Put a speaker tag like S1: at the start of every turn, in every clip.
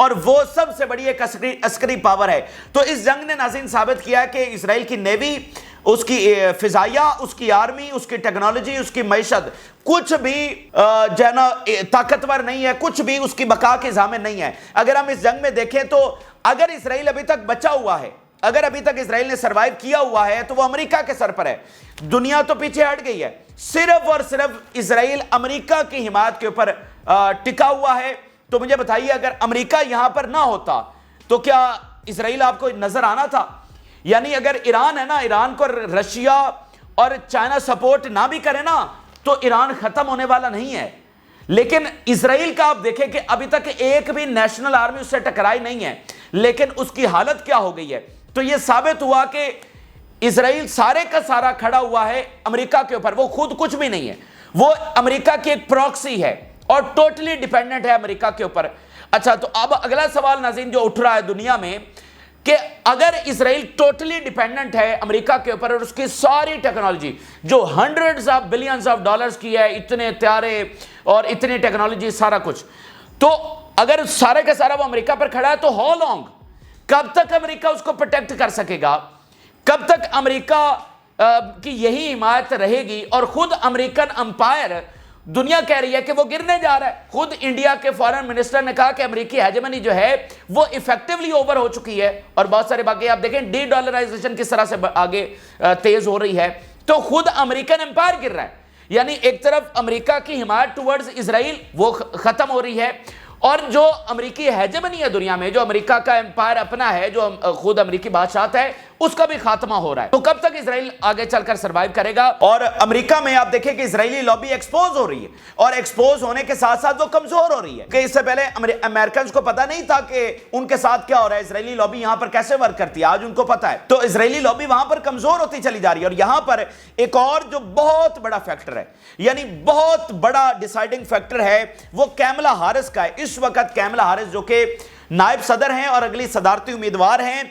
S1: اور وہ سب سے بڑی ایک عسکری پاور ہے. تو اس جنگ نے ناظرین ثابت کیا کہ اسرائیل کی نیوی، اس کی فضائیہ، اس کی آرمی، اس کی ٹیکنالوجی، اس کی معیشت کچھ بھی جو ہے نا طاقتور نہیں ہے، کچھ بھی اس کی بقا کے ضامن نہیں ہے. اگر ہم اس جنگ میں دیکھیں تو اگر اسرائیل ابھی تک بچا ہوا ہے، اگر ابھی تک اسرائیل نے سروائیو کیا ہوا ہے تو وہ امریکہ کے سر پر ہے. دنیا تو پیچھے ہٹ گئی ہے، صرف اور صرف اسرائیل امریکہ کی حمایت کے اوپر ٹکا ہوا ہے. تو مجھے بتائیے اگر امریکہ یہاں پر نہ ہوتا تو کیا اسرائیل آپ کو نظر آنا تھا؟ یعنی اگر ایران ہے نا، ایران کو رشیا اور چائنا سپورٹ نہ بھی کرے نا تو ایران ختم ہونے والا نہیں ہے. لیکن اسرائیل کا آپ دیکھیں کہ ابھی تک ایک بھی نیشنل آرمی اس سے ٹکرائی نہیں ہے، لیکن اس کی حالت کیا ہو گئی ہے. تو یہ ثابت ہوا کہ اسرائیل سارے کا سارا کھڑا ہوا ہے امریکہ کے اوپر، وہ خود کچھ بھی نہیں ہے، وہ امریکہ کی ایک پروکسی ہے اور ٹوٹلی ڈیپینڈنٹ ہے امریکہ کے اوپر. اچھا، تو اب اگلا سوال ناظرین جو اٹھ رہا ہے دنیا میں کہ اگر اسرائیل ٹوٹلی ڈیپینڈنٹ ہے امریکہ کے اوپر اور اس کی ساری ٹیکنالوجی جو hundreds of billions of dollars کی ہے، اتنے طیارے اور اتنی ٹیکنالوجی سارا کچھ، تو اگر سارے کا سارا وہ امریکہ پر کھڑا ہے تو ہاؤ لانگ، کب تک امریکہ اس کو پروٹیکٹ کر سکے گا؟ کب تک امریکہ کی یہی حمایت رہے گی؟ اور خود امریکن امپائر دنیا کہہ رہی ہے کہ وہ گرنے جا رہا ہے. خود انڈیا کے فارن منسٹر نے کہا کہ امریکی ہیجمنی جو ہے وہ ایفیکٹولی اوور ہو چکی ہے. اور بہت سارے باقی آپ دیکھیں ڈی ڈالرائزیشن کس طرح سے آگے تیز ہو رہی ہے. تو خود امریکن امپائر گر رہا ہے، یعنی ایک طرف امریکہ کی حمایت ٹورڈز اسرائیل وہ ختم ہو رہی ہے، اور جو امریکی ہیجمنی ہے دنیا میں، جو امریکہ کا امپائر اپنا ہے، جو خود امریکی بادشاہت ہے، اس کا بھی خاتمہ ہو رہا ہے. تو کب تک اسرائیل آگے چل کر سروائیو کرے گا؟ اور امریکہ میں آپ دیکھیں کہ اسرائیلی لابی ایکسپوز ہو رہی ہے، اور ایکسپوز ہونے کے ساتھ ساتھ وہ کمزور ہو رہی ہے. کہ اس سے پہلے امریکنز کو پتا نہیں تھا کہ ان کے ساتھ کیا ہو رہا ہے، اسرائیلی لابی یہاں پر کیسے ورک کرتی ہے، آج ان کو پتا ہے. تو اسرائیلی لابی وہاں پر کمزور ہوتی چلی جا رہی ہے. اور یہاں پر ایک اور جو بہت بڑا فیکٹر ہے، یعنی بہت بڑا ڈیسائیڈنگ فیکٹر ہے، وہ کیملا ہارس کا ہے. اس وقت کیملا ہارس جو کہ نائب صدر ہیں اور اگلی صدارتی امیدوار ہیں،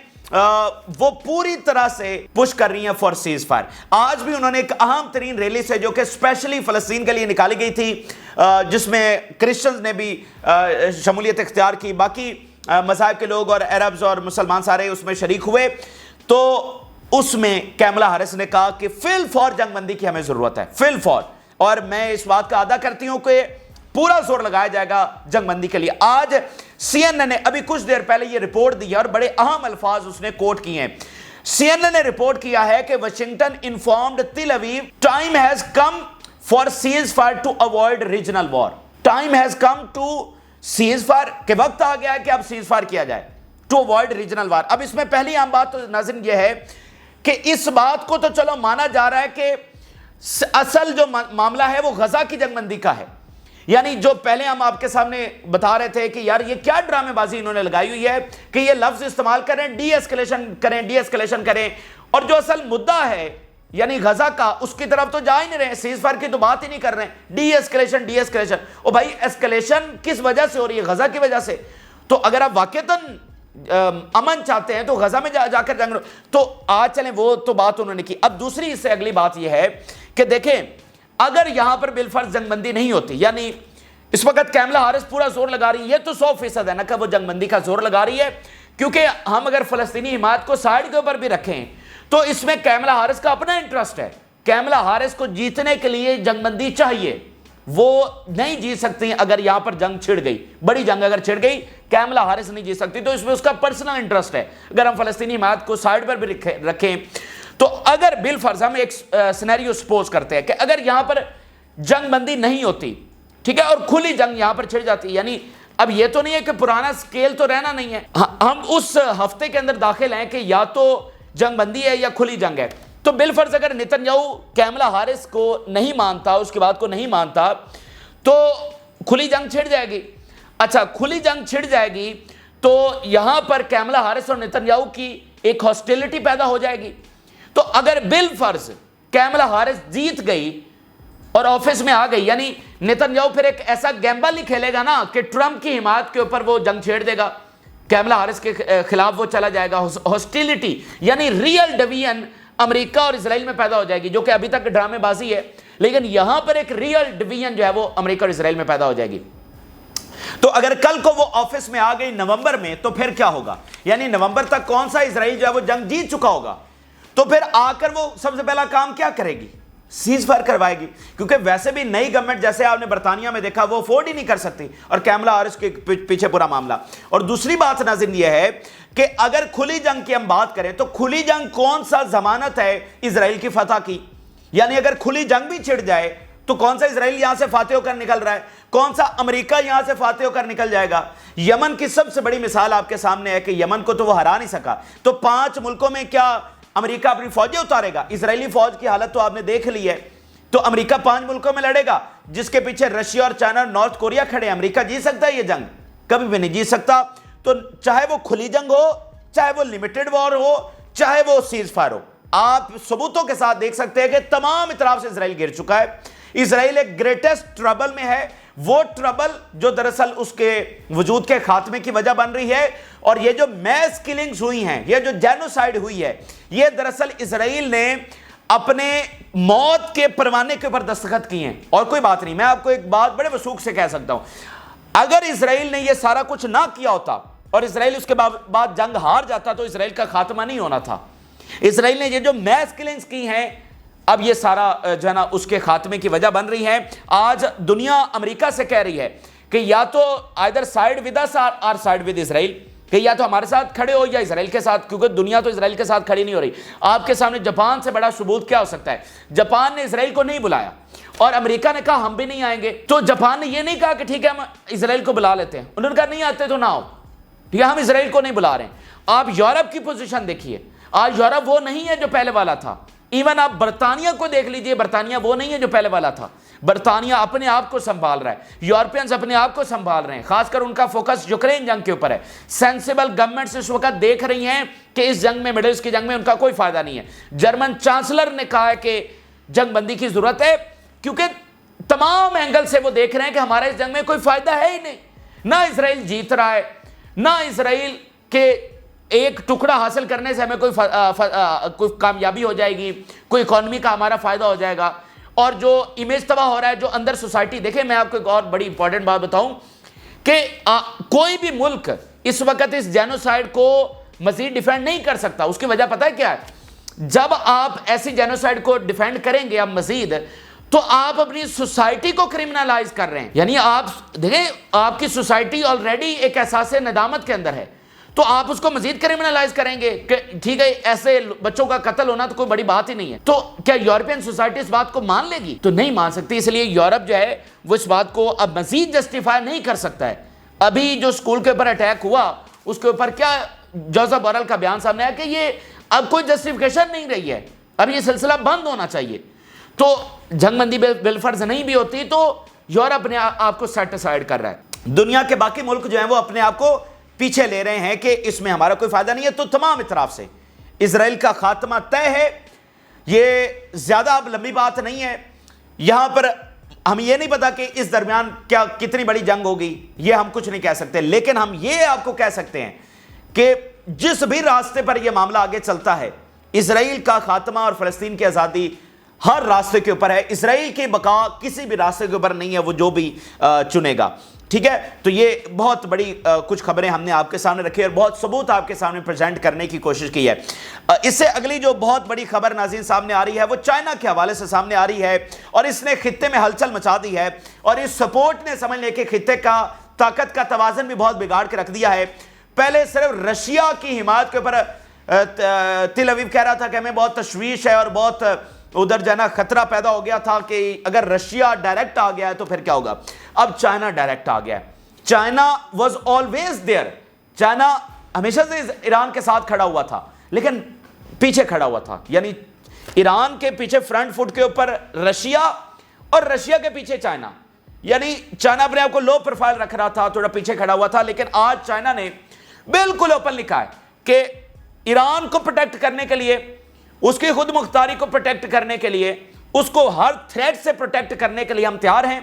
S1: وہ پوری طرح سے پش کر رہی ہیں فار سیز فائر. آج بھی انہوں نے ایک اہم ترین ریلی سے جو کہ اسپیشلی فلسطین کے لیے نکالی گئی تھی، جس میں کرسچنز نے بھی شمولیت اختیار کی، باقی مذاہب کے لوگ اور عربز اور مسلمان سارے اس میں شریک ہوئے. تو اس میں کیملا ہارس نے کہا کہ فی الفور جنگ بندی کی ہمیں ضرورت ہے، فی الفور. اور میں اس بات کا ادا کرتی ہوں کہ پورا زور لگایا جائے گا جنگ بندی کے لیے. آج سی این این نے ابھی کچھ دیر پہلے یہ رپورٹ دی ہے اور بڑے اہم الفاظ اس نے کوٹ کیے ہیں. سی این این نے رپورٹ کیا ہے کہ Washington informed Tel Aviv time has come for ceasefire to avoid regional war. Time has come to ceasefire, کہ وقت آ گیا ہے کہ اب سیز فائر کیا جائے ٹو اوائڈ ریجنل وار. اب اس میں پہلی عام بات تو ناظرین یہ ہے کہ اس بات کو تو چلو مانا جا رہا ہے کہ اصل جو معاملہ ہے وہ غزہ کی جنگ بندی کا ہے. یعنی جو پہلے ہم آپ کے سامنے بتا رہے تھے کہ یار یہ کیا ڈرامے بازی انہوں نے لگائی ہوئی ہے کہ یہ لفظ استعمال کریں، ڈی ایسکلیشن کریں، اور جو اصل مدعا ہے یعنی غزہ کا، اس کی طرف تو جا ہی نہیں رہے، سیز فائر کی تو بات ہی نہیں کر رہے ہیں. D escalation. او بھائی ایسکلیشن کس وجہ سے ہو رہی ہے؟ غزہ کی وجہ سے. تو اگر آپ واقعتاً امن چاہتے ہیں تو غزہ میں جا کر جنگ. تو آج چلیں وہ تو بات انہوں نے کی. اب دوسری اس سے اگلی بات یہ ہے کہ دیکھیں اگر یہاں پر بالفرض جنگ بندی نہیں ہوتی، یعنی اس وقت کیملا ہارس پورا زور لگا رہی ہے، تو 100% ہے نا کہ وہ جنگ بندی کا زور لگا رہی ہے، کیونکہ ہم اگر فلسطینی حمایت کو سائیڈ کے اوپر بھی رکھیں تو اس میں کیملا ہارس کا اپنا انٹرسٹ ہے. کیملا ہارس کو جیتنے کے لیے جنگ بندی چاہیے، وہ نہیں جیت سکتی اگر یہاں پر جنگ چھڑ گئی، بڑی جنگ اگر چھڑ گئی کیملا ہارس نہیں جیت سکتی. تو اس میں اس کا پرسنل انٹرسٹ ہے. اگر ہم فلسطینی حمایت کو سائیڈ پر بھی رکھیں تو اگر بالفرض ہم ایک سینیریو سپوز کرتے ہیں کہ اگر یہاں پر جنگ بندی نہیں ہوتی، ٹھیک ہے، اور کھلی جنگ یہاں پر چھڑ جاتی، یعنی اب یہ تو نہیں ہے کہ پرانا سکیل تو رہنا نہیں ہے، ہم اس ہفتے کے اندر داخل ہیں کہ یا تو جنگ بندی ہے یا کھلی جنگ ہے. تو بالفرض اگر نتنیاہو کیملا ہارس کو نہیں مانتا، اس کی بات کو نہیں مانتا، تو کھلی جنگ چھڑ جائے گی. اچھا، کھلی جنگ چھڑ جائے گی تو یہاں پر کیملا ہارس اور نتنیاہو کی ایک ہاسٹیلٹی پیدا ہو جائے گی. تو اگر بالفرض کیملا ہارس جیت گئی اور آفس میں آ گئی، یعنی نتنیاہو پھر ایک ایسا گیمبل ہی کھیلے گا نا کہ ٹرمپ کی حمایت کے اوپر وہ جنگ چھیڑ دے گا، کیملا ہارس کے خلاف وہ چلا جائے گا. ہاسٹیلٹی یعنی ریئل ڈویژن امریکہ اور اسرائیل میں پیدا ہو جائے گی، جو کہ ابھی تک ڈرامے بازی ہے، لیکن یہاں پر ایک ریئل ڈویژن جو ہے وہ امریکہ اور اسرائیل میں پیدا ہو جائے گی. تو اگر کل کو وہ آفس میں آ گئی نومبر میں تو پھر کیا ہوگا؟ یعنی نومبر تک کون سا اسرائیل جو ہے وہ جنگ جیت چکا ہوگا، تو پھر آ کر وہ سب سے پہلا کام کیا کرے گی؟ سیز فائر کروائے گی، کیونکہ ویسے بھی نئی گورنمنٹ جیسے آپ نے برطانیہ میں دیکھا وہ افورڈ ہی نہیں کر سکتی، اور کیملا ہیرس کے پیچھے پورا معاملہ۔ اور دوسری بات ناظرین یہ ہے کہ اگر کھلی جنگ کی ہم بات کریں تو کھلی جنگ کون سا ضمانت ہے اسرائیل کی فتح کی؟ یعنی اگر کھلی جنگ بھی چھڑ جائے تو کون سا اسرائیل یہاں سے فاتح ہو کر نکل رہا ہے؟ کون سا امریکہ یہاں سے فاتح ہو کر نکل جائے گا؟ یمن کی سب سے بڑی مثال آپ کے سامنے ہے کہ یمن کو تو وہ ہرا نہیں سکا، تو 5 ملکوں میں کیا امریکہ اپنی فوجیں اتارے گا؟ اسرائیلی فوج کی حالت تو آپ نے دیکھ لی ہے۔ تو امریکہ 5 ملکوں میں لڑے گا جس کے پیچھے رشیا اور چائنا اور نارتھ کوریا کھڑے ہیں۔ امریکہ جیت سکتا ہے یہ جنگ؟ کبھی بھی نہیں جیت سکتا۔ تو چاہے وہ کھلی جنگ ہو، چاہے وہ لمیٹڈ وار ہو، چاہے وہ سیز فائر ہو، آپ ثبوتوں کے ساتھ دیکھ سکتے ہیں کہ تمام اطراف سے اسرائیل گر چکا ہے۔ اسرائیل ایک گریٹسٹ ٹربل میں ہے، وہ ٹربل جو دراصل اس کے وجود کے خاتمے کی وجہ بن رہی ہے، اور یہ جو میس کلنگز ہوئی ہیں، یہ جو جینوسائیڈ ہوئی ہے، یہ دراصل اسرائیل نے اپنے موت کے پروانے کے اوپر دستخط کی ہیں۔ اور کوئی بات نہیں، میں آپ کو ایک بات بڑے وثوق سے کہہ سکتا ہوں، اگر اسرائیل نے یہ سارا کچھ نہ کیا ہوتا اور اسرائیل اس کے بعد جنگ ہار جاتا تو اسرائیل کا خاتمہ نہیں ہونا تھا۔ اسرائیل نے یہ جو میس کلنگز کی ہیں، اب یہ سارا جو ہے نا اس کے خاتمے کی وجہ بن رہی ہے۔ آج دنیا امریکہ سے کہہ رہی ہے کہ یا تو either side with us or side with Israel، کہ یا تو ہمارے ساتھ کھڑے ہو یا اسرائیل کے ساتھ، کیونکہ دنیا تو اسرائیل کے ساتھ کھڑی نہیں ہو رہی۔ آپ کے سامنے جاپان سے بڑا ثبوت کیا ہو سکتا ہے؟ جاپان نے اسرائیل کو نہیں بلایا اور امریکہ نے کہا ہم بھی نہیں آئیں گے، تو جاپان نے یہ نہیں کہا کہ ٹھیک ہے ہم اسرائیل کو بلا لیتے ہیں، انہوں نے کہا نہیں آتے تو نہ ہو، ٹھیک ہے ہم اسرائیل کو نہیں بلا رہے ہیں۔ آپ یورپ کی پوزیشن دیکھیے، آج یورپ وہ نہیں ہے جو پہلے والا تھا۔ ایون آپ برطانیہ کو دیکھ لیجئے، برطانیہ وہ نہیں ہے جو پہلے والا تھا۔ برطانیہ اپنے آپ کو سنبھال رہا ہے، یورپینز اپنے آپ کو سنبھال رہے ہیں، خاص کر ان کا فوکس یوکرین جنگ کے اوپر ہے۔ سینسیبل گورنمنٹس اس وقت دیکھ رہی ہیں کہ اس جنگ میں، مڈل ایسٹ کی جنگ میں ان کا کوئی فائدہ نہیں ہے۔ جرمن چانسلر نے کہا ہے کہ جنگ بندی کی ضرورت ہے، کیونکہ تمام اینگل سے وہ دیکھ رہے ہیں کہ ہمارا اس جنگ میں کوئی فائدہ ہے ہی نہیں، نہ اسرائیل جیت رہا ہے، نہ اسرائیل کے ایک ٹکڑا حاصل کرنے سے ہمیں کوئی کامیابی ہو جائے گی، کوئی اکانومی کا ہمارا فائدہ ہو جائے گا، اور جو امیج تباہ ہو رہا ہے جو اندر سوسائٹی۔ دیکھیں میں آپ کو ایک اور بڑی امپورٹنٹ بات بتاؤں کہ کوئی بھی ملک اس وقت اس جینوسائیڈ کو مزید ڈیفینڈ نہیں کر سکتا۔ اس کی وجہ پتہ ہے کیا ہے؟ جب آپ ایسی جینوسائیڈ کو ڈیفینڈ کریں گے اب مزید، تو آپ اپنی سوسائٹی کو کرمنلائز کر رہے ہیں۔ یعنی آپ دیکھیں آپ کی سوسائٹی آلریڈی ایک احساس ندامت کے اندر ہے، تو آپ اس کو مزید کرمنلائز کریں گے کہ ٹھیک ہے ایسے بچوں کا قتل ہونا تو کوئی بڑی بات ہی نہیں ہے۔ تو کیا یورپین سوسائٹی اس بات کو مان لے گی؟ تو نہیں مان سکتی۔ اس لیے یورپ جو ہے وہ اس بات کو اب مزید جسٹیفائی نہیں کر سکتا ہے۔ ابھی جو اسکول کے اوپر اٹیک ہوا اس کے اوپر کیا جوزف بورل کا بیان سامنے آیا کہ یہ اب کوئی جسٹیفیکیشن نہیں رہی ہے، اب یہ سلسلہ بند ہونا چاہیے۔ تو جنگ بندی بالفرض نہیں بھی ہوتی تو یورپ نے آپ کو سیٹ اسائیڈ کر رہا ہے۔ دنیا کے باقی ملک جو ہیں وہ اپنے آپ کو پیچھے لے رہے ہیں کہ اس میں ہمارا کوئی فائدہ نہیں ہے۔ تو تمام اطراف سے اسرائیل کا خاتمہ طے ہے۔ یہ زیادہ اب لمبی بات نہیں ہے، یہاں پر ہم یہ نہیں پتا کہ اس درمیان کیا کتنی بڑی جنگ ہوگی، یہ ہم کچھ نہیں کہہ سکتے، لیکن ہم یہ آپ کو کہہ سکتے ہیں کہ جس بھی راستے پر یہ معاملہ آگے چلتا ہے، اسرائیل کا خاتمہ اور فلسطین کی آزادی ہر راستے کے اوپر ہے۔ اسرائیل کی بقا کسی بھی راستے کے اوپر نہیں ہے، وہ جو بھی چنے گا، ٹھیک ہے۔ تو یہ بہت بڑی کچھ خبریں ہم نے آپ کے سامنے رکھی اور بہت ثبوت آپ کے سامنے پریزنٹ کرنے کی کوشش کی ہے۔ اس سے اگلی جو بہت بڑی خبر ناظرین سامنے آ رہی ہے وہ چائنا کے حوالے سے سامنے آ رہی ہے، اور اس نے خطے میں ہلچل مچا دی ہے، اور اس سپورٹ نے سمجھ لے کہ خطے کا طاقت کا توازن بھی بہت بگاڑ کے رکھ دیا ہے۔ پہلے صرف رشیا کی حمایت کے اوپر تل اویو کہہ رہا تھا کہ ہمیں بہت تشویش ہے اور بہت ادھر جانا خطرہ پیدا ہو گیا تھا کہ اگر رشیا ڈائریکٹ آ گیا ہے تو پھر کیا ہوگا۔ اب چائنا ڈائریکٹ آ گیا ہے۔ China was always there, China ہمیشہ سے ایران کے ساتھ کھڑا ہوا تھا لیکن پیچھے کھڑا ہوا تھا، یعنی ایران کے پیچھے فرنٹ فٹ کے اوپر رشیا اور رشیا کے پیچھے چائنا، یعنی چائنا اپنے آپ کو لو پروفائل رکھ رہا تھا، تھوڑا پیچھے کھڑا ہوا تھا، لیکن آج چائنا نے بالکل اوپن لکھا ہے کہ ایران کو پروٹیکٹ کرنے کے لیے، اس کی خود مختاری کو پروٹیکٹ کرنے کے لیے، اس کو ہر تھریٹ سے پروٹیکٹ کرنے کے لیے ہم تیار ہیں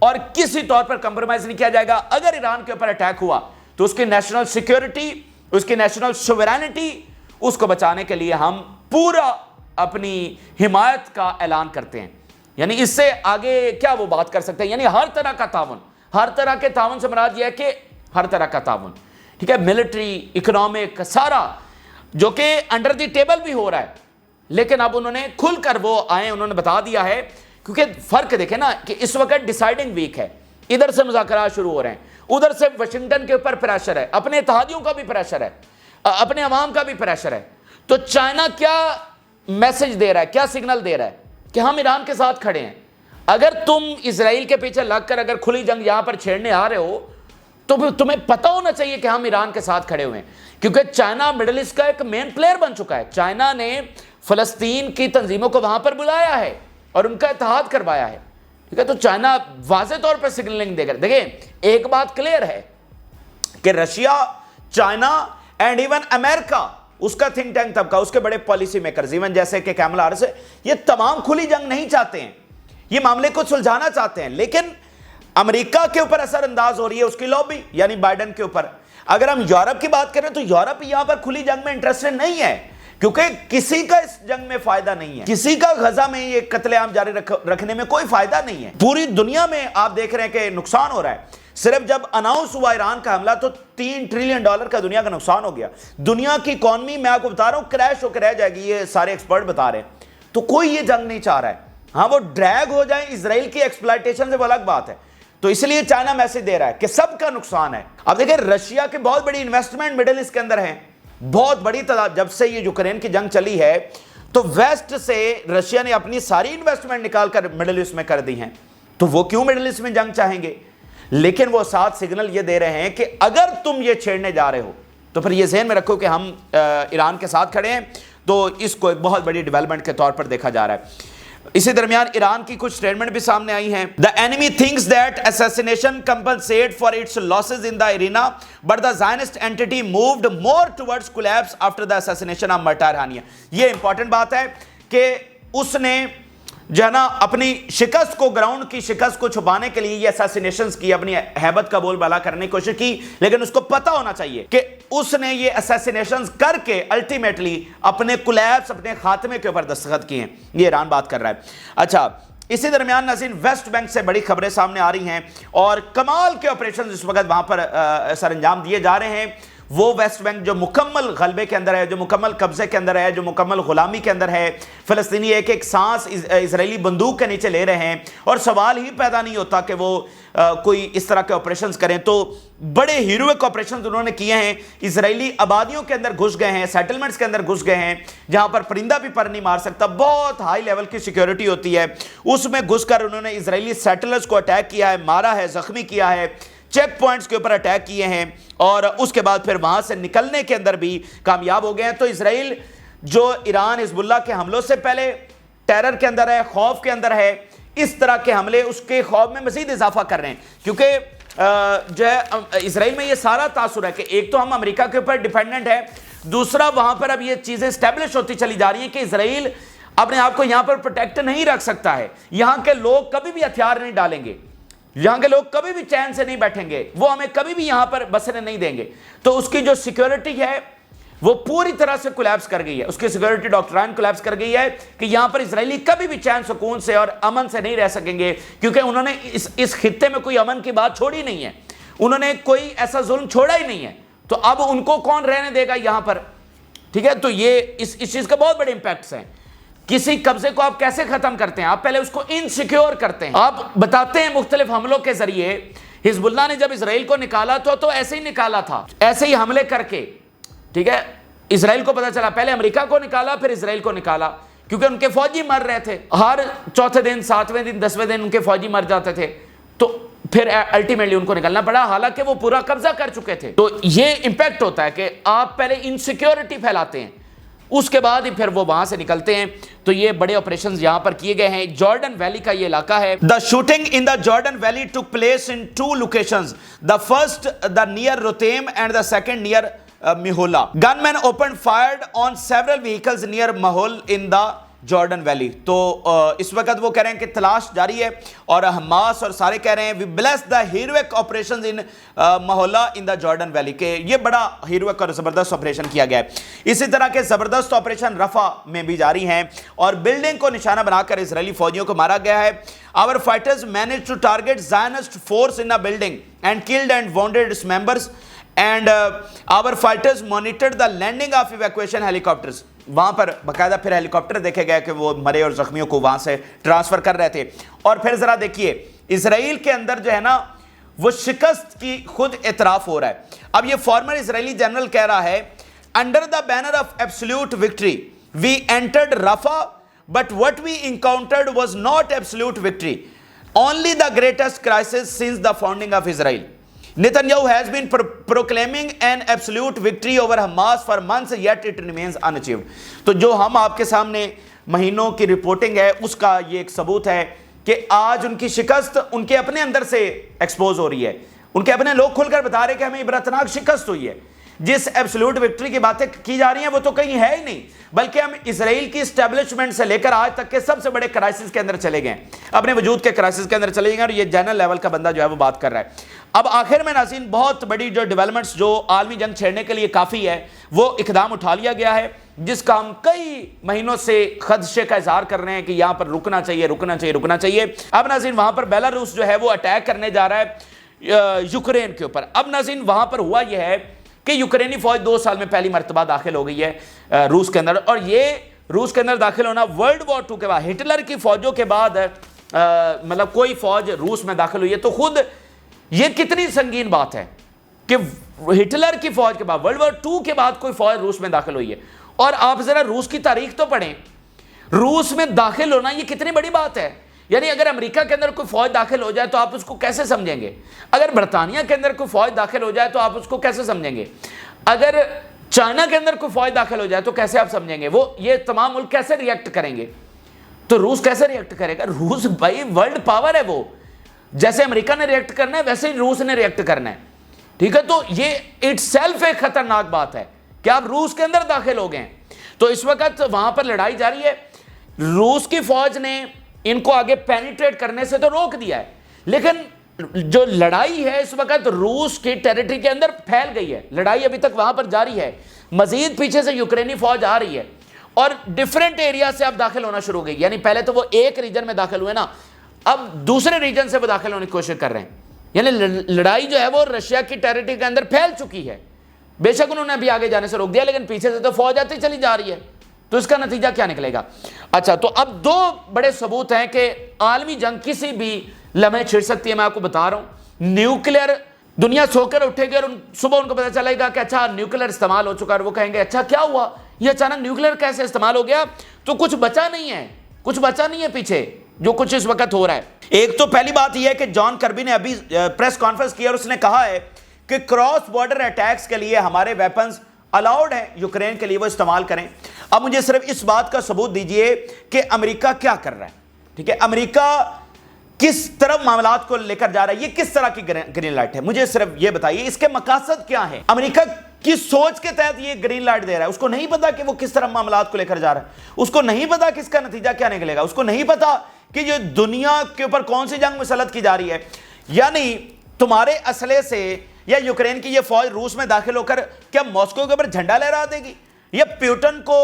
S1: اور کسی طور پر کمپرومائز نہیں کیا جائے گا۔ اگر ایران کے اوپر اٹیک ہوا تو اس کی نیشنل سیکیورٹی، اس کی نیشنل سوورینٹی، اس کو بچانے کے لیے ہم پورا اپنی حمایت کا اعلان کرتے ہیں۔ یعنی اس سے آگے کیا وہ بات کر سکتے ہیں، یعنی ہر طرح کا تعاون، ہر طرح کے تعاون سے مراد یہ ہے کہ ہر طرح کا تعاون، ٹھیک ہے، ملٹری، اکنامک، سارا جو کہ انڈر دی ٹیبل بھی ہو رہا ہے. لیکن اب انہوں نے کھل کر وہ آئے، انہوں نے بتا دیا ہے، کیونکہ فرق دیکھیں نا کہ اس وقت ڈیسائیڈنگ ویک ہے، ادھر سے مذاکرات شروع ہو رہے ہیں، ادھر سے واشنگٹن کے اوپر پریشر ہے، اپنے اتحادیوں کا بھی پریشر ہے، اپنے عوام کا بھی پریشر ہے. تو چائنا کیا میسج دے رہا ہے، کیا سگنل دے رہا ہے کہ ہم ایران کے ساتھ کھڑے ہیں. اگر تم اسرائیل کے پیچھے لگ کر اگر کھلی جنگ یہاں پر چھیڑنے آ رہے ہو تو تمہیں پتہ ہونا چاہیے کہ ہم ایران کے ساتھ کھڑے ہوئے ہیں، کیونکہ چائنا مڈل ایسٹ کا ایک مین پلیئر بن چکا ہے. چائنا نے فلسطین کی تنظیموں کو وہاں پر بلایا ہے اور ان کا اتحاد کروایا ہے، ٹھیک ہے. تو چائنا واضح طور پر سگنلنگ دے کر، دیکھیں ایک بات کلیئر ہے کہ رشیا، چائنا اینڈ ایون امریکہ، اس کا تھنک ٹینک طبقہ، اس کے بڑے پالیسی میکرز ایون جیسے کہ کیملا ہیرس، یہ تمام کھلی جنگ نہیں چاہتے ہیں، یہ معاملے کو سلجھانا چاہتے ہیں. لیکن امریکہ کے اوپر اثر انداز ہو رہی ہے اس کی لابی، یعنی بائیڈن کے اوپر. اگر ہم یورپ کی بات کریں تو یورپ یہاں پر کھلی جنگ میں انٹرسٹڈ نہیں ہے، کیونکہ کسی کا اس جنگ میں فائدہ نہیں ہے، کسی کا غزہ میں یہ قتل عام جاری رکھنے میں کوئی فائدہ نہیں ہے. پوری دنیا میں آپ دیکھ رہے ہیں کہ نقصان ہو رہا ہے. صرف جب اناؤنس ہوا ایران کا حملہ تو $3 ٹریلین کا دنیا کا نقصان ہو گیا. دنیا کی اکانومی میں آپ کو بتا رہا ہوں کریش ہو کے رہ جائے گی، یہ سارے ایکسپرٹ بتا رہے ہیں. تو کوئی یہ جنگ نہیں چاہ رہا ہے. ہاں وہ ڈریگ ہو جائیں اسرائیل کی ایکسپلائٹیشن سے وہ الگ بات ہے. تو اس لیے چائنا میسج دے رہا ہے کہ سب کا نقصان ہے. اب دیکھیں رشیا کے بہت بڑی انویسٹمنٹ مڈل ایسٹ کے اندر ہے، بہت بڑی تعداد. جب سے یہ یوکرین کی جنگ چلی ہے تو ویسٹ سے رشیا نے اپنی ساری انویسٹمنٹ نکال کر مڈل ایسٹ میں کر دی ہیں. تو وہ کیوں مڈل ایسٹ میں جنگ چاہیں گے؟ لیکن وہ ساتھ سگنل یہ دے رہے ہیں کہ اگر تم یہ چھیڑنے جا رہے ہو تو پھر یہ ذہن میں رکھو کہ ہم ایران کے ساتھ کھڑے ہیں. تو اس کو ایک بہت بڑی ڈیولپمنٹ کے طور پر دیکھا جا رہا ہے. اسی درمیان ایران کی کچھ سٹیٹمنٹ بھی سامنے آئی ہیں. The enemy thinks that assassination compensate for its losses in the arena, but the Zionist entity moved more towards collapse after the assassination of Martyr Hania. یہ امپورٹنٹ بات ہے کہ اس نے جو ہے نا اپنی شکست کو، گراؤنڈ کی شکست کو چھپانے کے لیے یہ اساسینیشنز کی، اپنی ہیبت کا بول بالا کرنے کی کوشش کی. لیکن اس کو پتہ ہونا چاہیے کہ اس نے یہ اساسینیشنز کر کے الٹیمیٹلی اپنے کولیپس، اپنے خاتمے کے اوپر دستخط کیے ہیں. یہ ایران بات کر رہا ہے. اچھا اسی درمیان ناظرین ویسٹ بینک سے بڑی خبریں سامنے آ رہی ہیں اور کمال کے آپریشنز اس وقت وہاں پر سر انجام دیے جا رہے ہیں. وہ ویسٹ بینک جو مکمل غلبے کے اندر ہے، جو مکمل قبضے کے اندر ہے، جو مکمل غلامی کے اندر ہے، فلسطینی ایک ایک سانس اسرائیلی بندوق کے نیچے لے رہے ہیں اور سوال ہی پیدا نہیں ہوتا کہ وہ کوئی اس طرح کے آپریشنز کریں. تو بڑے ہیروئک آپریشنز انہوں نے کیے ہیں. اسرائیلی آبادیوں کے اندر گھس گئے ہیں، سیٹلمنٹس کے اندر گھس گئے ہیں جہاں پر پرندہ بھی پر نہیں مار سکتا، بہت ہائی لیول کی سیکیورٹی ہوتی ہے. اس میں گھس کر انہوں نے اسرائیلی سیٹلرز کو اٹیک کیا ہے، مارا ہے، زخمی کیا ہے، چیک پوائنٹس کے اوپر اٹیک کیے ہیں اور اس کے بعد پھر وہاں سے نکلنے کے اندر بھی کامیاب ہو گئے ہیں. تو اسرائیل جو ایران حزب اللہ کے حملوں سے پہلے ٹیرر کے اندر ہے، خوف کے اندر ہے، اس طرح کے حملے اس کے خوف میں مزید اضافہ کر رہے ہیں. کیونکہ جو ہے اسرائیل میں یہ سارا تاثر ہے کہ ایک تو ہم امریکہ کے اوپر ڈیپینڈنٹ ہے، دوسرا وہاں پر اب یہ چیزیں اسٹیبلش ہوتی چلی جا رہی ہیں کہ اسرائیل اپنے آپ کو یہاں پر پروٹیکٹ نہیں رکھ سکتا ہے. یہاں کے لوگ کبھی بھی ہتھیار نہیں ڈالیں گے، یہاں کے لوگ کبھی بھی چین سے نہیں بیٹھیں گے، وہ ہمیں کبھی بھی یہاں پر بسنے نہیں دیں گے. تو اس کی جو سیکیورٹی ہے وہ پوری طرح سے کولیپس کر گئی ہے، اس کی سیکیورٹی ڈاکٹرائن کولیپس کر گئی ہے کہ یہاں پر اسرائیلی کبھی بھی چین سکون سے اور امن سے نہیں رہ سکیں گے، کیونکہ انہوں نے اس خطے میں کوئی امن کی بات چھوڑی نہیں ہے، انہوں نے کوئی ایسا ظلم چھوڑا ہی نہیں ہے. تو اب ان کو کون رہنے دے گا یہاں پر؟ ٹھیک ہے. تو یہ اس چیز کا بہت بڑے امپیکٹس ہیں. کسی قبضے کو آپ کیسے ختم کرتے ہیں؟ آپ پہلے اس کو انسیکیور کرتے ہیں. آپ بتاتے ہیں مختلف حملوں کے ذریعے. حزب اللہ نے جب اسرائیل کو نکالا تو ایسے ہی نکالا تھا، ایسے ہی حملے کر کے. ٹھیک ہے. اسرائیل کو پتا چلا، پہلے امریکہ کو نکالا پھر اسرائیل کو نکالا، کیونکہ ان کے فوجی مر رہے تھے. ہر چوتھے دن، ساتویں دن، 10ویں دن ان کے فوجی مر جاتے تھے. تو پھر الٹیمیٹلی ان کو نکلنا پڑا، حالانکہ وہ پورا قبضہ کر چکے تھے. تو یہ امپیکٹ ہوتا ہے کہ آپ پہلے انسیکیورٹی پھیلاتے ہیں، اس کے بعد ہی پھر وہ وہاں سے نکلتے ہیں. تو یہ بڑے آپریشنز یہاں پر کیے گئے ہیں. جارڈن ویلی کا یہ علاقہ ہے. The shooting in the Jordan Valley took place in 2 locations. The first the near Rotem and the second near Mehola. Gunmen opened fire on several vehicles near Mahol in the Jordan valley. تو اس وقت وہ کہہ رہے ہیں کہ تلاش جاری ہے اور حماس اور سارے کہہ رہے ہیں وی بلیس دا ہیروک آپریشنز ان محلہ ان دا جارڈن ویلی, کہ یہ بڑا ہیروک اور زبردست آپریشن کیا گیا ہے. اسی طرح کے زبردست آپریشن رفح میں بھی جاری ہیں اور بلڈنگ کو نشانہ بنا کر اسرائیلی فوجیوں کو مارا گیا ہے. Our fighters managed to target Zionist force in a building and killed and wounded its members. And our fighters monitored the landing of evacuation helicopters. وہاں پر باقاعدہ پھر ہیلی کاپٹر دیکھے گئے کہ وہ مرے اور زخمیوں کو وہاں سے ٹرانسفر کر رہے تھے. اور پھر ذرا دیکھیے اسرائیل کے اندر جو ہے نا وہ شکست کی خود اعتراف ہو رہا ہے. اب یہ فارمر اسرائیلی جنرل کہہ رہا ہے under the banner of absolute victory we entered Rafah but what we encountered was not absolute victory, only the greatest crisis since the founding of Israel. Netanyahu has been proclaiming an absolute victory over Hamas for months, yet it remains unachieved. تو جو ہم آپ کے سامنے مہینوں کی reporting ہے اس کا یہ ایک ثبوت ہے کہ آج ان کی شکست ان کے اپنے اندر سے ایکسپوز ہو رہی ہے. ان کے اپنے لوگ کھل کر بتا رہے کہ ہمیں عبرتناک شکست ہوئی ہے. جس ایبسولوٹ وکٹری کی باتیں کی جا رہی ہیں وہ تو کہیں ہے ہی نہیں, بلکہ ہم اسرائیل کی اسٹیبلشمنٹ سے لے کر آج تک کے سب سے بڑے کرائسس کے اندر چلے گئے, اپنے وجود کے کرائسس کے اندر چلے گئے, اور یہ جنرل لیول کا بندہ جو ہے وہ بات کر رہا ہے. اب آخر میں ناظرین بہت بڑی جو ڈیولپمنٹس جو عالمی جنگ چھیڑنے کے لیے کافی ہے وہ اقدام اٹھا لیا گیا ہے, جس کا ہم کئی مہینوں سے خدشے کا اظہار کر رہے ہیں کہ یہاں پر رکنا چاہیے رکنا چاہیے رکنا چاہیے. اب ناظرین وہاں پر بیلاروس جو ہے وہ اٹیک کرنے جا رہا ہے یوکرین کے اوپر. اب ناظرین وہاں پر ہوا یہ ہے کہ یوکرینی فوج 2 سال میں پہلی مرتبہ داخل ہو گئی ہے روس کے اندر, اور یہ روس کے اندر داخل ہونا ورلڈ وار 2 کے بعد, ہٹلر کی فوجوں کے بعد مطلب کوئی فوج روس میں داخل ہوئی ہے. تو خود یہ کتنی سنگین بات ہے کہ ہٹلر کی فوج کے بعد ورلڈ وار 2 کے بعد کوئی فوج روس میں داخل ہوئی ہے. اور آپ ذرا روس کی تاریخ تو پڑھیں, روس میں داخل ہونا یہ کتنی بڑی بات ہے. یعنی اگر امریکہ کے اندر کوئی فوج داخل ہو جائے تو آپ اس کو کیسے سمجھیں گے, اگر برطانیہ کے اندر کوئی فوج داخل ہو جائے تو آپ اس کو کیسے سمجھیں گے, اگر چائنا کے اندر کوئی فوج داخل ہو جائے تو کیسے آپ سمجھیں گے, وہ یہ تمام ملک کیسے ریئیکٹ کریں گے. تو روس کیسے ریئیکٹ کرے گا, روس بھائی ورلڈ پاور ہے, وہ جیسے امریکہ نے ریئیکٹ کرنا ہے ویسے ہی روس نے ریئیکٹ کرنا ہے. ٹھیک ہے, تو یہ اٹ سیلف ایک خطرناک بات ہے کہ آپ روس کے اندر داخل ہو گئے. تو اس وقت وہاں پر لڑائی جاری ہے, روس کی فوج نے ان کو آگے پینیٹریٹ کرنے سے تو روک دیا ہے, لیکن جو لڑائی ہے اس وقت روس کی ٹیریٹری کے اندر پھیل گئی ہے, لڑائی ابھی تک وہاں پر جاری ہے, مزید پیچھے سے یوکرینی فوج آ رہی ہے اور ڈیفرنٹ ایریا سے اب داخل ہونا شروع ہو گئی. یعنی پہلے تو وہ ایک ریجن میں داخل ہوئے نا, اب دوسرے ریجن سے وہ داخل ہونے کی کوشش کر رہے ہیں. یعنی لڑائی جو ہے وہ رشیا کی ٹیریٹری کے اندر پھیل چکی ہے. بے شک انہوں نے ابھی آگے جانے سے روک دیا, لیکن پیچھے سے تو فوج آتی چلی جا رہی ہے. تو اس کا نتیجہ کیا نکلے گا. اچھا, تو اب 2 بڑے ثبوت ہیں کہ عالمی جنگ کسی بھی لمحے چھڑ سکتی ہے. میں آپ کو بتا رہا ہوں, نیوکلیئر دنیا سو کر اٹھے گی اور صبح ان کو پتہ چلے گا کہ اچھا نیوکلیئر استعمال ہو چکا ہے, اور وہ کہیں گے اچھا کیا ہوا, یہ اچانک نیوکلیئر کیسے استعمال ہو گیا. تو کچھ بچا نہیں ہے, کچھ بچا نہیں ہے پیچھے جو کچھ اس وقت ہو رہا ہے. ایک تو پہلی بات یہ ہے کہ جان کربی نے ابھی پریس کانفرنس کی اور اس نے کہا ہے کہ کراس بارڈر اٹیکس کے لیے ہمارے ویپنز الاؤڈ ہیں, یوکرین کے لیے وہ استعمال کریں. اب مجھے صرف اس بات کا ثبوت دیجئے کہ امریکہ کیا کر رہا ہے. ٹھیک ہے, امریکہ کس طرف معاملات کو لے کر جا رہا ہے, یہ کس طرح کی گرین لائٹ ہے, مجھے صرف یہ بتائیے اس کے مقاصد کیا ہیں. امریکہ کس سوچ کے تحت یہ گرین لائٹ دے رہا ہے, اس کو نہیں پتا کہ وہ کس طرح معاملات کو لے کر جا رہا ہے, اس کو نہیں پتا کہ اس کا نتیجہ کیا نکلے گا, اس کو نہیں پتا کہ یہ دنیا کے اوپر کون سی جنگ مسلط کی جا رہی ہے. یعنی تمہارے اسلحے سے یا یوکرین کی یہ فوج روس میں داخل ہو کر کیا ماسکو کے اوپر جھنڈا لہرا دے گی, یا پیوٹن کو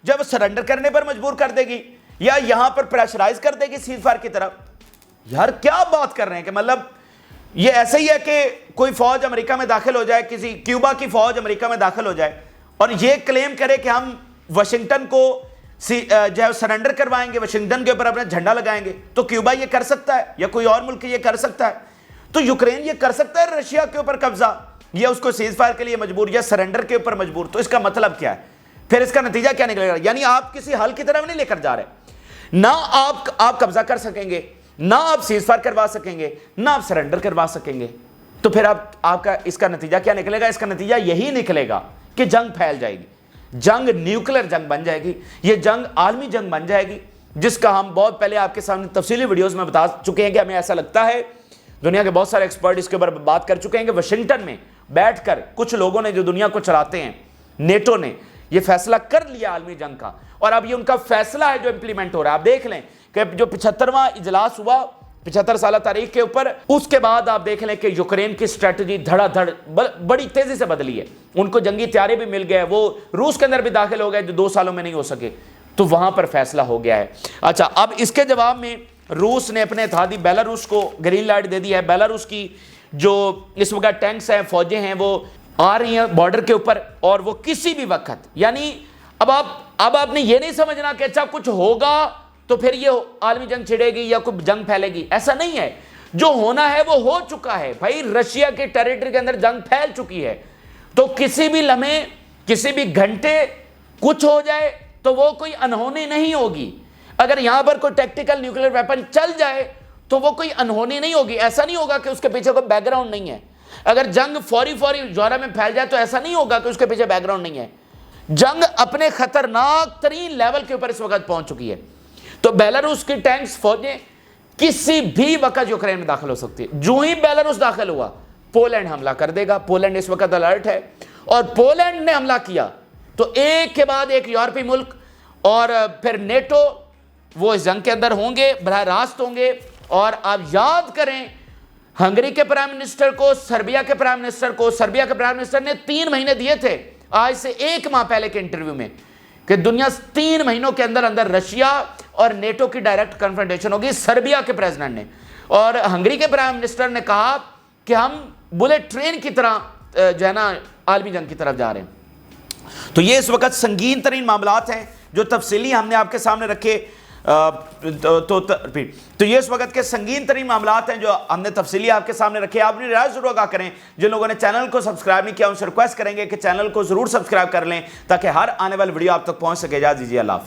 S1: جب سرنڈر کرنے پر مجبور کر دے گی, یا یہاں پر پریشرائز کر دے گی سیز فائر کی طرف. یار کیا بات کر رہے ہیں کہ مطلب یہ ایسے ہی ہے کہ کوئی فوج امریکہ میں داخل ہو جائے, کسی کیوبا کی فوج امریکہ میں داخل ہو جائے اور یہ کلیم کرے کہ ہم واشنگٹن کو جو ہے سرنڈر کروائیں گے, واشنگٹن کے اوپر اپنا جھنڈا لگائیں گے. تو کیوبا یہ کر سکتا ہے یا کوئی اور ملک یہ کر سکتا ہے, تو یوکرین یہ کر سکتا ہے رشیا کے اوپر قبضہ, یا اس کو سیز فائر کے لیے مجبور یا سرنڈر کے اوپر مجبور. تو اس کا مطلب کیا ہے, پھر اس کا نتیجہ کیا نکلے گا. یعنی آپ کسی حل کی طرف نہیں لے کر جا رہے, نہ آپ قبضہ کر سکیں گے, نہ آپ سیز فائر کروا سکیں گے, نہ آپ سرنڈر کروا سکیں گے. تو پھر آپ کا اس کا نتیجہ کیا نکلے گا, اس کا نتیجہ یہی نکلے گا کہ جنگ پھیل جائے گی, جنگ نیوکلیئر جنگ بن جائے گی, یہ جنگ عالمی جنگ بن جائے گی, جس کا ہم بہت پہلے آپ کے سامنے تفصیلی ویڈیوز میں بتا چکے ہیں کہ ہمیں ایسا لگتا ہے, دنیا کے بہت سارے ایکسپرٹ اس کے اوپر بات کر چکے ہیں کہ واشنگٹن میں بیٹھ کر کچھ لوگوں نے جو دنیا کو چلاتے ہیں, نیٹو نے, یہ فیصلہ کر لیا عالمی جنگ کا، اور اب یہ ان کا فیصلہ ہے جو امپلیمنٹ ہو رہا ہے۔ آپ دیکھ لیں کہ جو 75واں اجلاس ہوا 75 سالہ تاریخ کے اوپر، اس کے بعد آپ دیکھ لیں کہ یوکرین کی اسٹریٹجی دھڑا دھڑ بڑی تیزی سے بدلی ہے، ان کو جنگی طیارے بھی مل گئے، وہ روس کے اندر بھی داخل ہو گئے جو 2 سالوں میں نہیں ہو سکے، تو وہاں پر فیصلہ ہو گیا ہے۔ اچھا، اب اس کے جواب میں روس نے اپنے اتحادی بیلاروس کو گرین لائٹ دے دی ہے۔ بیلاروس کی جو اس وقت ٹینکس ہیں، فوجیں ہیں، وہ آ رہی ہیں بارڈر کے اوپر، اور وہ کسی بھی وقت، یعنی اب آپ نے یہ نہیں سمجھنا کہ اچھا کچھ ہوگا تو پھر یہ عالمی جنگ چھڑے گی یا کوئی جنگ پھیلے گی، ایسا نہیں ہے۔ جو ہونا ہے وہ ہو چکا ہے بھائی، رشیا کے ٹیریٹری کے اندر جنگ پھیل چکی ہے، تو کسی بھی لمحے، کسی بھی گھنٹے کچھ ہو جائے تو وہ کوئی انہونی نہیں ہوگی۔ اگر یہاں پر کوئی ٹیکٹیکل نیوکلیر ویپن چل جائے تو وہ کوئی انہونی نہیں ہوگی، ایسا نہیں ہوگا کہ اس کے پیچھے کوئی بیک گراؤنڈ نہیں ہے۔ اگر جنگ فوری جوہرہ میں پھیل جائے تو ایسا نہیں ہوگا کہ اس کے پیچھے بیک گراؤنڈ نہیں ہے۔ جنگ اپنے خطرناک ترین لیول کے اوپر اس وقت پہنچ چکی ہے، تو بیلاروس کی ٹینکس فوجیں کسی بھی وقت یوکرین میں داخل ہو سکتی ہے۔ جو ہی بیلاروس داخل ہوا پولینڈ حملہ کر دے گا، پولینڈ اس وقت الرٹ ہے، اور پولینڈ نے حملہ کیا تو ایک کے بعد ایک یورپی ملک اور پھر نیٹو وہ اس جنگ کے اندر ہوں گے، براہ راست ہوں گے۔ اور آپ یاد کریں ہنگری کے پرائم منسٹر کو، سربیا کے پرائم منسٹر نے 3 مہینے دیے تھے آج سے 1 ماہ پہلے کے انٹرویو میں کہ دنیا 3 مہینوں کے اندر اندر رشیا اور نیٹو کی ڈائریکٹ کنفرنٹیشن ہوگی۔ سربیا کے پریزیڈنٹ نے اور ہنگری کے پرائم منسٹر نے کہا کہ ہم بلٹ ٹرین کی طرح جو ہے نا عالمی جنگ کی طرف جا رہے ہیں۔ تو یہ اس وقت سنگین ترین معاملات ہیں جو تفصیلی ہم نے آپ کے سامنے رکھے، تو یہ اس وقت کے سنگین ترین معاملات ہیں جو ہم نے تفصیلی آپ کے سامنے رکھے۔ آپ اپنی رائے ضرور آگاہ کریں۔ جن لوگوں نے چینل کو سبسکرائب نہیں کیا ان سے ریکویسٹ کریں گے کہ چینل کو ضرور سبسکرائب کر لیں تاکہ ہر آنے والی ویڈیو آپ تک پہنچ سکے۔ اجازت دیجیے، اللہ حافظ۔